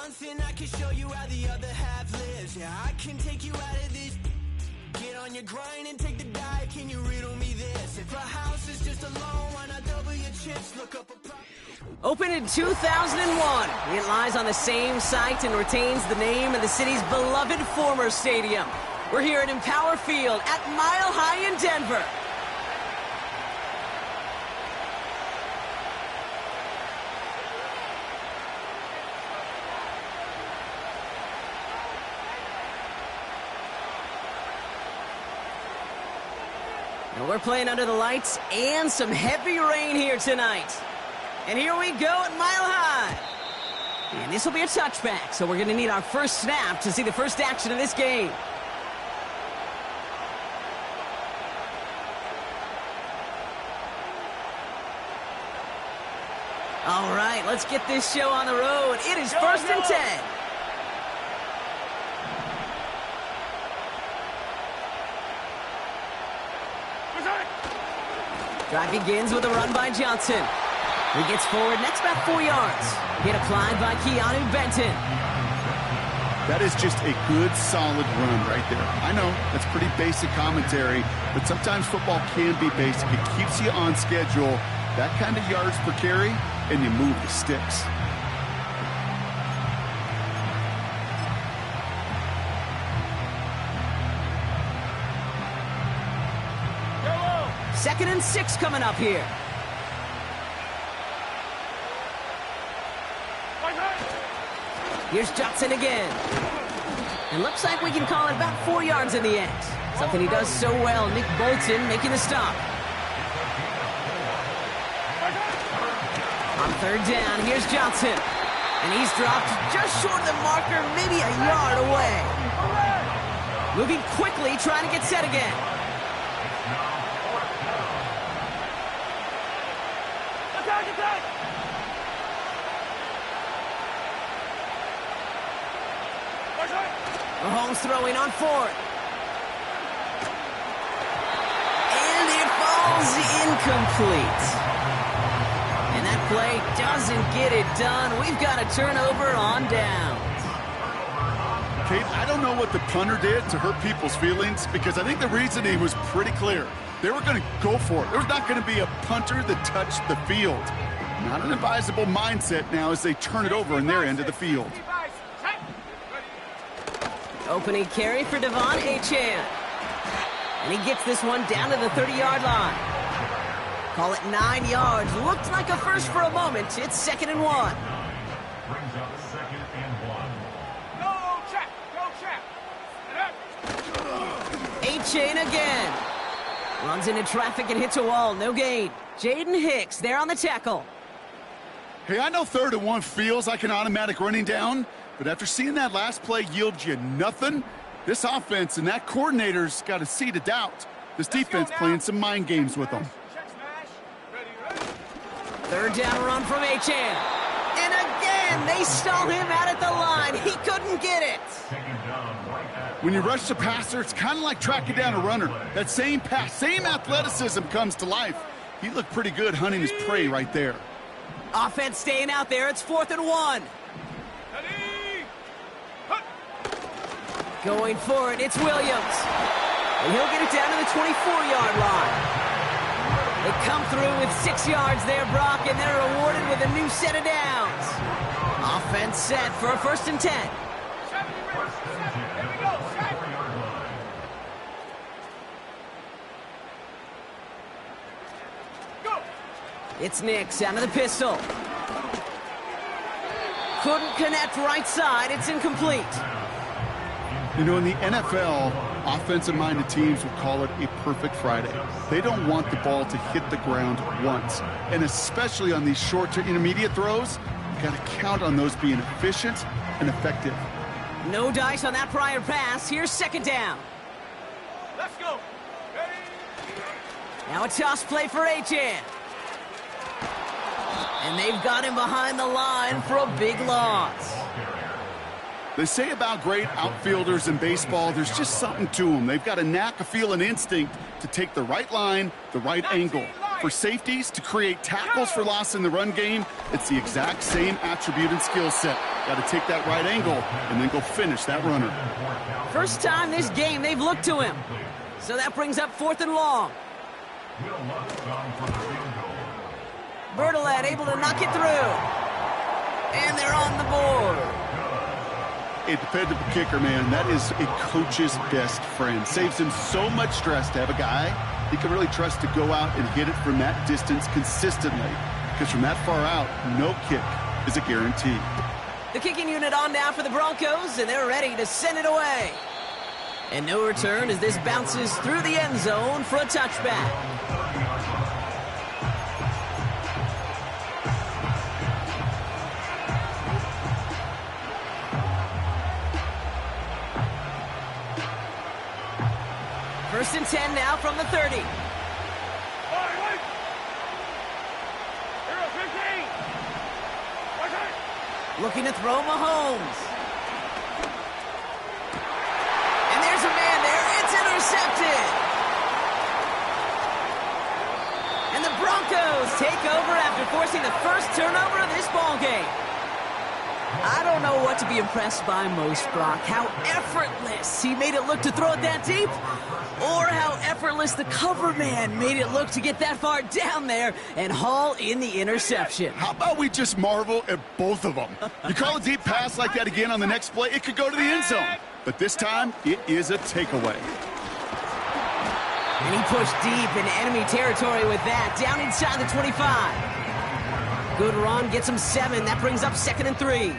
one thing I can show you how the other half lives. Yeah, I can take you out of this. Get on your grind and take the dive. Can you riddle me this? If a house is just a loan, why not double your chips? Look up a Opened in 2001, it lies on the same site and retains the name of the city's beloved former stadium. We're here at Empower Field at Mile High in Denver. And we're playing under the lights and some heavy rain here tonight. And here we go at Mile High. And this will be a touchback, so we're going to need our first snap to see the first action of this game. All right, let's get this show on the road. It is 1st and 10. Drive begins with a run by Johnson. He gets forward, next about 4 yards. Hit applied by Keanu Benton. That is just a good, solid run right there. I know, that's pretty basic commentary, but sometimes football can be basic. It keeps you on schedule, that kind of yards per carry, and you move the sticks. Second and 6 coming up here. Here's Johnson again. And looks like we can call it about 4 yards in the end. Something he does so well. Nick Bolton making the stop. On 3rd down, here's Johnson. And he's dropped just short of the marker, maybe a yard away. Moving quickly, trying to get set again. Mahomes throwing on 4th. And it falls incomplete. And that play doesn't get it done. We've got a turnover on downs. Kate, I don't know what the punter did to hurt people's feelings because I think the reasoning was pretty clear. They were going to go for it. There was not going to be a punter that touched the field. Not an advisable mindset now as they turn it over in their end of the field. Opening carry for Devon Achane. And he gets this one down to the 30-yard line. Call it 9 yards. Looked like a first for a moment. It's 2nd and 1. Brings up 2nd and 1. Go, check. Achane again. Runs into traffic and hits a wall. No gain. Jaden Hicks there on the tackle. Hey, I know 3rd and 1 feels like an automatic running down, but after seeing that last play yield you nothing, this offense and that coordinator's got a seed of doubt. This defense playing some mind games with them. 3rd down run from Achane. And again, they stall him out at the line. He couldn't get it. When you rush the passer, it's kind of like tracking down a runner. That same pass, same athleticism comes to life. He looked pretty good hunting his prey right there. Offense staying out there. It's 4th and 1. Going for it, it's Williams. And he'll get it down to the 24-yard line. They come through with 6 yards there, Brock, and they're rewarded with a new set of downs. Offense set for a 1st and 10. It's Nix out of the pistol. Couldn't connect right side. It's incomplete. You know, in the NFL, offensive-minded teams will call it a perfect Friday. They don't want the ball to hit the ground once. And especially on these short to intermediate throws, you got to count on those being efficient and effective. No dice on that prior pass. Here's 2nd down. Let's go. Now a toss play for Achane. And they've got him behind the line for a big loss. They say about great outfielders in baseball, there's just something to them. They've got a knack, a feel, an instinct to take the right line, the right angle. for safeties, to create tackles for loss in the run game. It's the exact same attribute and skill set. Got to take that right angle and then go finish that runner. First time this game they've looked to him. So that brings up 4th and long. Bertolet able to knock it through. And they're on the board. A dependable kicker, man, that is a coach's best friend. Saves him so much stress to have a guy he can really trust to go out and hit it from that distance consistently. Because from that far out, no kick is a guarantee. The kicking unit on now for the Broncos, and they're ready to send it away. And no return as this bounces through the end zone for a touchback. First and 10 now from the 30. Looking to throw Mahomes. And there's a man there. It's intercepted. And the Broncos take over after forcing the first turnover of this ballgame. I don't know what to be impressed by most, Brock. How effortless he made it look to throw it that deep, or how effortless the cover man made it look to get that far down there and haul in the interception. How about we just marvel at both of them? You call a deep pass like that again on the next play, it could go to the end zone. But this time, it is a takeaway. And he pushed deep into enemy territory with that, down inside the 25. Good run, gets him 7. That brings up 2nd and 3.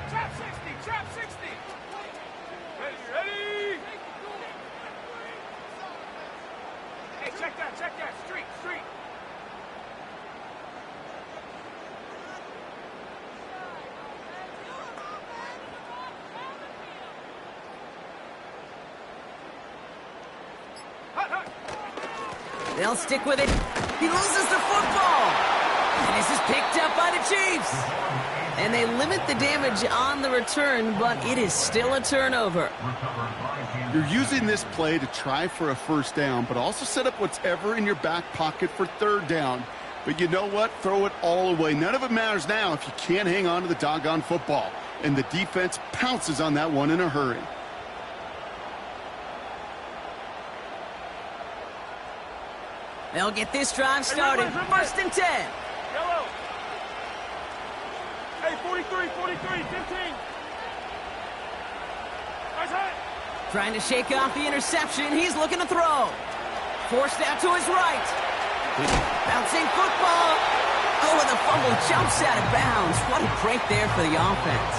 Trap 60, trap 60. Ready. Hey, check that, street. They'll stick with it. He loses the football. And this is picked up by the Chiefs. And they limit the damage on the return, but it is still a turnover. You're using this play to try for a first down, but also set up whatever in your back pocket for 3rd down. But you know what? Throw it all away. None of it matters now if you can't hang on to the doggone football. And the defense pounces on that one in a hurry. They'll get this drive started. 1st and 10. Yellow. Hey, 43, 15. Nice hit. Trying to shake off the interception. He's looking to throw. Forced out to his right. Bouncing football. Oh, and the fumble jumps out of bounds. What a break there for the offense.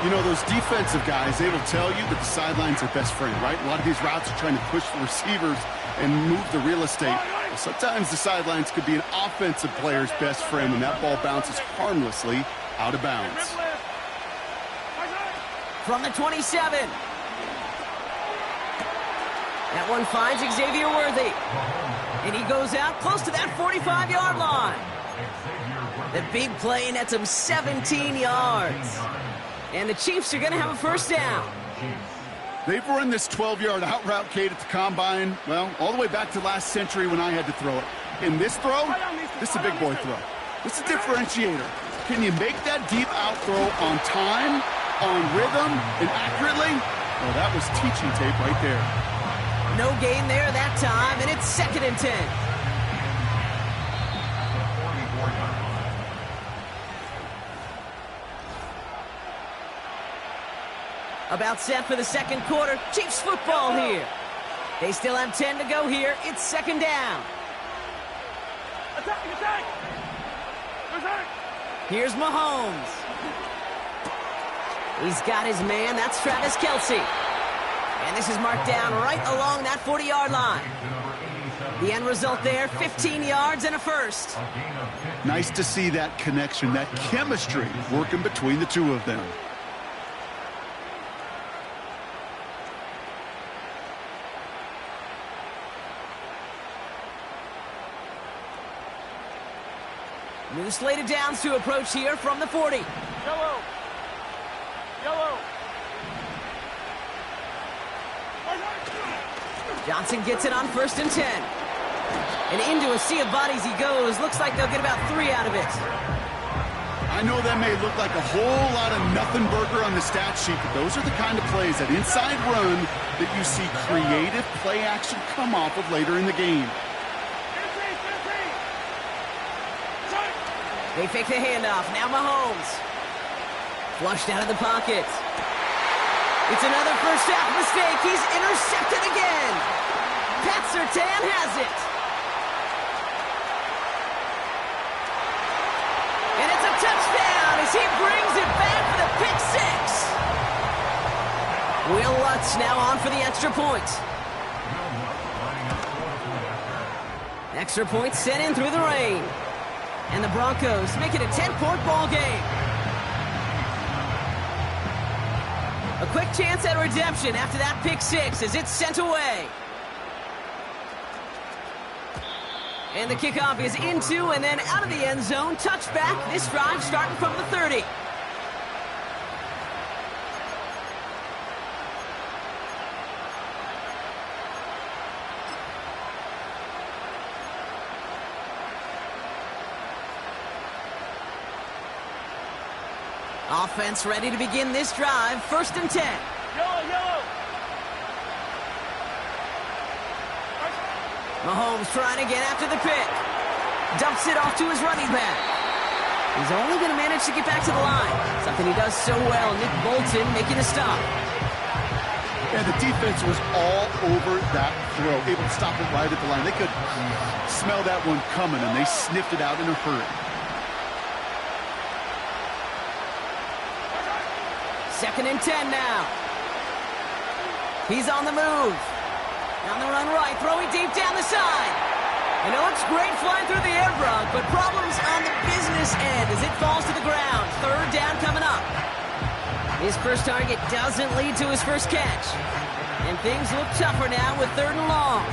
You know, those defensive guys, they will tell you that the sideline's their best friend, right? A lot of these routes are trying to push the receivers and move the real estate. Sometimes the sidelines could be an offensive player's best friend when that ball bounces harmlessly out of bounds. From the 27. That one finds Xavier Worthy. And he goes out close to that 45-yard line. The big play nets him 17 yards. And the Chiefs are going to have a first down. They've run this 12-yard out route, Kate, at the Combine, well, all the way back to last century when I had to throw it. In this throw, this is a big boy throw. This is a differentiator. Can you make that deep out throw on time, on rhythm, and accurately? Well, that was teaching tape right there. No gain there that time, and it's 2nd and 10. About set for the 2nd quarter. Chiefs football here. They still have 10 to go here. It's 2nd down. Attack! Here's Mahomes. He's got his man. That's Travis Kelce. And this is marked down right along that 40-yard line. The end result there, 15 yards and a first. Nice to see that connection, that chemistry working between the two of them. New slated downs to approach here from the 40. Yellow. Johnson gets it on 1st and 10. And into a sea of bodies he goes. Looks like they'll get about 3 out of it. I know that may look like a whole lot of nothing burger on the stat sheet, but those are the kind of plays, that inside run, that you see creative play action come off of later in the game. They fake the handoff. Now Mahomes. Flushed out of the pocket. It's another first half mistake. He's intercepted again. Pat Surtain has it. And it's a touchdown as he brings it back for the pick six. Will Lutz now on for the extra point. Extra point sent in through the rain. And the Broncos make it a 10-point ball game. A quick chance at redemption after that pick six as it's sent away. And the kickoff is into and then out of the end zone. Touchback. This drive starting from the 30. Offense ready to begin this drive. 1st and 10. Yellow. Mahomes trying to get after the pick. Dumps it off to his running back. He's only going to manage to get back to the line. Something he does so well. Nick Bolton making a stop. And the defense was all over that throw, able to stop it right at the line. They could smell that one coming, and they sniffed it out in a hurry. 2nd and 10 now. He's on the move. On the run right, throwing deep down the side. And it looks great flying through the air, Brock, but problems on the business end as it falls to the ground. 3rd down coming up. His first target doesn't lead to his first catch. And things look tougher now with 3rd and long.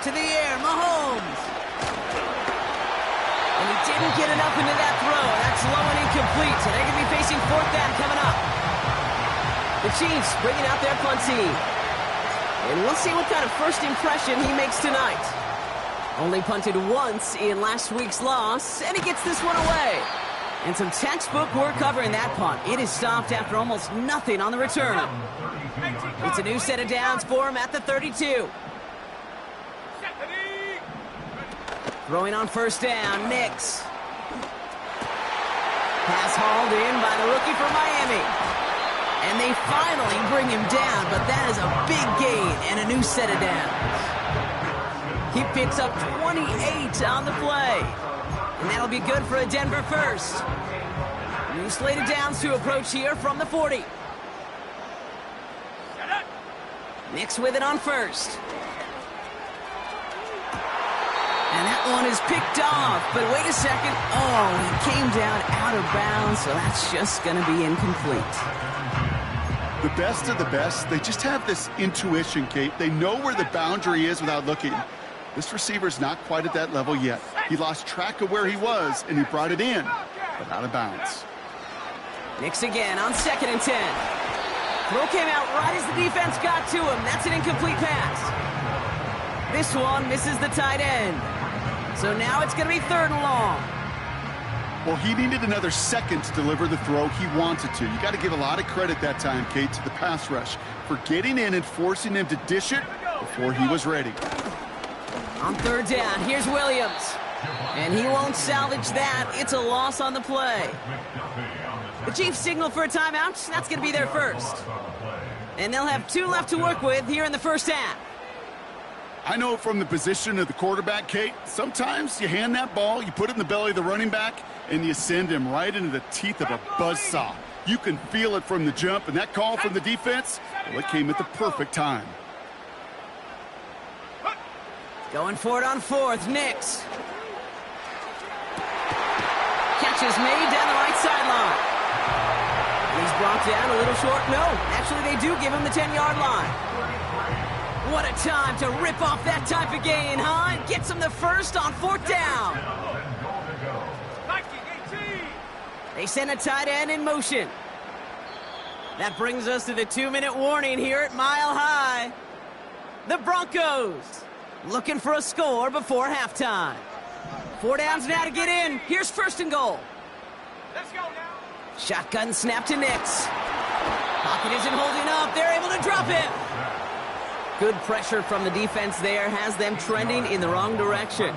To the air, Mahomes. And he didn't get enough into that throw. That's low and incomplete. So they're going to be facing 4th down coming up. The Chiefs bringing out their punt team. And we'll see what kind of first impression he makes tonight. Only punted once in last week's loss, and he gets this one away. And some textbook work covering that punt. It is stopped after almost nothing on the return. It's a new set of downs for him at the 32. Throwing on 1st down, Nix. Pass hauled in by the rookie from Miami. And they finally bring him down, but that is a big gain and a new set of downs. He picks up 28 on the play. And that'll be good for a Denver first. New slate of downs to approach here from the 40. Nix with it on 1st. And that one is picked off, but wait a second. Oh, he came down out of bounds, so that's just going to be incomplete. The best of the best, they just have this intuition, Kate. They know where the boundary is without looking. This receiver's not quite at that level yet. He lost track of where he was, and he brought it in, but out of bounds. Nix again on 2nd and 10. Throw came out right as the defense got to him. That's an incomplete pass. This one misses the tight end. So now it's going to be 3rd and long. Well, he needed another second to deliver the throw he wanted to. You got to give a lot of credit that time, Kate, to the pass rush for getting in and forcing him to dish it before he was ready. On 3rd down, here's Williams. And he won't salvage that. It's a loss on the play. The Chiefs signal for a timeout. That's going to be their first. And they'll have 2 left to work with here in the first half. I know from the position of the quarterback, Kate, sometimes you hand that ball, you put it in the belly of the running back, and you send him right into the teeth of a buzzsaw. You can feel it from the jump, and that call from the defense, well, it came at the perfect time. Going for it on fourth, Nix. Catch is made down the right sideline. He's brought down a little short. No, actually they do give him the 10-yard line. What a time to rip off that type of gain, huh? And gets him the first on fourth down. They send a tight end in motion. That brings us to the 2-minute warning here at Mile High. The Broncos looking for a score before halftime. 4 downs now to get in. Here's first and goal. Let's go now. Shotgun snap to Nix. Pocket isn't holding up. They're able to drop him. Good pressure from the defense there has them trending in the wrong direction.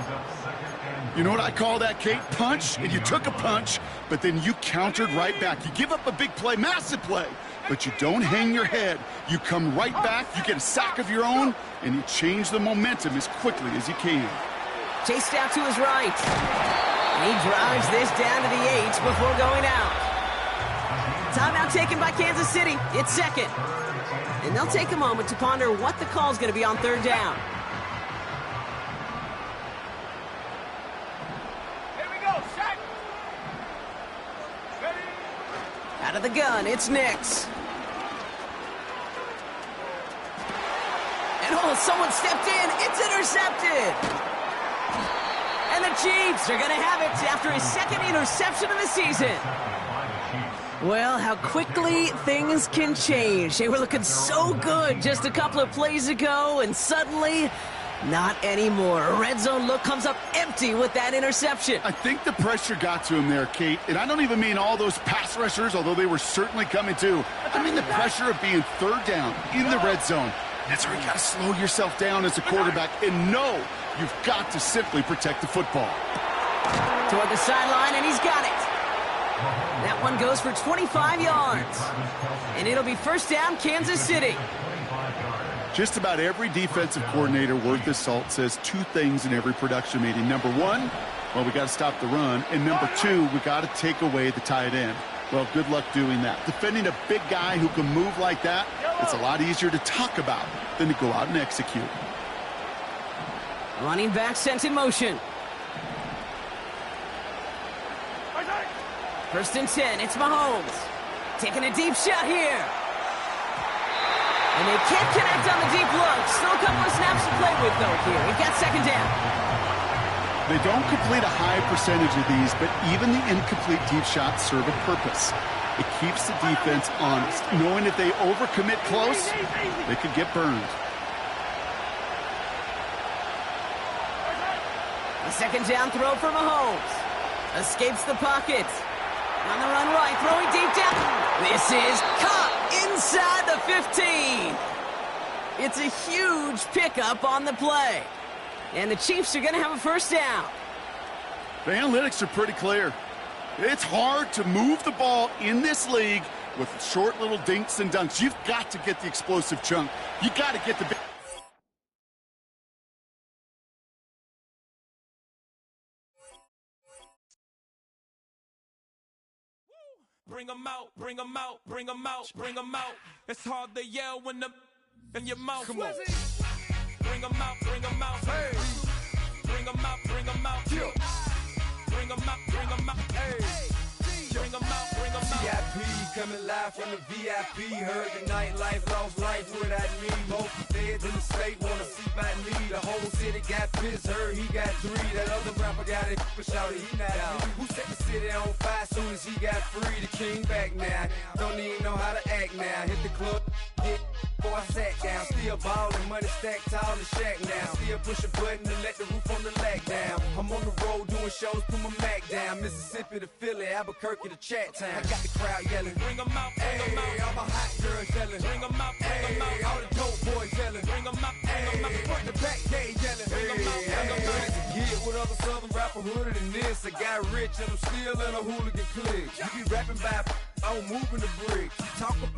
You know what I call that, Kate? Punch, and you took a punch, but then you countered right back. You give up a big play, massive play, but you don't hang your head. You come right back, you get a sack of your own, and you change the momentum as quickly as you can. Chased out to his right. And he drives this down to the 8 before going out. Timeout taken by Kansas City. It's second. And they'll take a moment to ponder what the call is going to be on third down. Here we go, Shaq. Ready? Out of the gun, it's Nix. And oh, someone stepped in. It's intercepted. And the Chiefs are going to have it after his second interception of the season. Well, how quickly things can change. They were looking so good just a couple of plays ago, and suddenly, not anymore. A red zone look comes up empty with that interception. I think the pressure got to him there, Kate, and I don't even mean all those pass rushers, although they were certainly coming too. I mean the pressure of being third down in the red zone. That's where you got to slow yourself down as a quarterback and know you've got to simply protect the football. Toward the sideline, and he's got it. That one goes for 25 yards. And it'll be first down, Kansas City. Just about every defensive coordinator worth his salt says two things in every production meeting. Number one, well, we got to stop the run. And number two, we got to take away the tight end. Well, good luck doing that. Defending a big guy who can move like that, it's a lot easier to talk about than to go out and execute. Running back sent in motion. First and 10, it's Mahomes. Taking a deep shot here. And they can't connect on the deep look. Still a couple of snaps to play with, though, here. We've got second down. They don't complete a high percentage of these, but even the incomplete deep shots serve a purpose. It keeps the defense honest, knowing if they overcommit close, they could get burned. A second down throw for Mahomes. Escapes the pocket. On the run right, throwing deep down. This is caught inside the 15. It's a huge pickup on the play. And the Chiefs are going to have a first down. The analytics are pretty clear. It's hard to move the ball in this league with short little dinks and dunks. You've got to get the explosive chunk. You got to get the big. Bring 'em out, bring 'em out, bring 'em out, bring 'em out. It's hard to yell when the in your mouth. Come on. Bring 'em out, bring 'em out. Hey. Bring 'em out, bring 'em out. Bring 'em out, bring 'em out. Hey. Bring 'em out, bring 'em out. VIP coming live from the VIP. Heard the nightlife, lost life without me. Most feds in the state wanna see by me. The whole city got pissed, heard he got 3. That other rapper got it, but shouted he not me. Who set the city on fire soon as he got free? The king back now, don't even know how to act now. Hit the club, hit before I sat down. Still ballin', money stacked tall in the shack now. Still push a button to let the roof on the lag down. I'm on the road doing shows, put my Mac down. Mississippi to Philly, Albuquerque to Chat Town. I got the crowd yelling, Bring 'em out, bring 'em out. all my hot girls yelling, Bring 'em out, bring 'em out. all the dope boys yelling, Bring 'em out, bring 'em out. front to back, they yelling, Bring 'em out, bring 'em out. to get with other southern rapper hooded than this. I got rich and I'm still in a hooligan clique. You be rapping by, I'm moving the bricks. You talk about